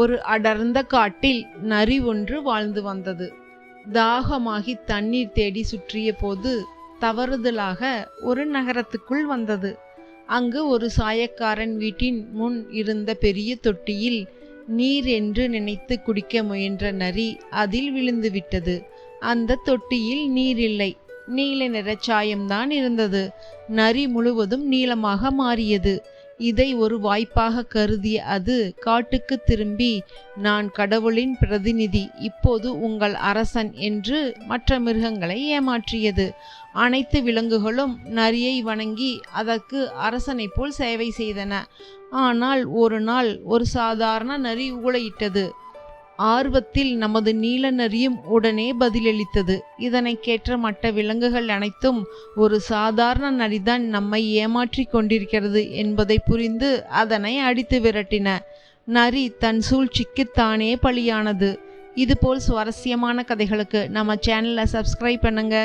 ஒரு அடர்ந்த காட்டில் நரி ஒன்று வாழ்ந்து வந்தது. தாகமாகி தண்ணீர் தேடி சுற்றிய போது தவறுதலாக ஒரு நகரத்துக்குள் வந்தது. அங்கு ஒரு சாயக்காரன் வீட்டின் முன் இருந்த பெரிய தொட்டியில் நீர் என்று நினைத்து குடிக்க முயன்ற நரி அதில் விழுந்துவிட்டது. அந்த தொட்டியில் நீர் இல்லை, நீல நிற சாயம்தான் இருந்தது. நரி முழுவதும் நீளமாக மாறியது. இதை ஒரு வாய்ப்பாக கருதிய அது காட்டுக்கு திரும்பி, நான் கடவுளின் பிரதிநிதி, இப்போது உங்கள் அரசன் என்று மற்ற மிருகங்களை ஏமாற்றியது. அனைத்து விலங்குகளும் நரியை வணங்கி அதற்கு அரசனை போல் சேவை செய்தன. ஆனால் ஒரு நாள் ஒரு சாதாரண நரி ஊளையிட்டது. ஆர்வத்தில் நமது நீல நரியும் உடனே பதிலளித்தது. இதனை கேட்ட மற்ற விலங்குகள் அனைத்தும் ஒரு சாதாரண நரிதான் நம்மை ஏமாற்றி கொண்டிருக்கிறது என்பதை புரிந்து அதனை அடித்து விரட்டின. நரி தன் சூழ்ச்சிக்கு தானே பலியானது. இதுபோல் சுவாரஸ்யமான கதைகளுக்கு நம்ம சேனலை சப்ஸ்கிரைப் பண்ணுங்க.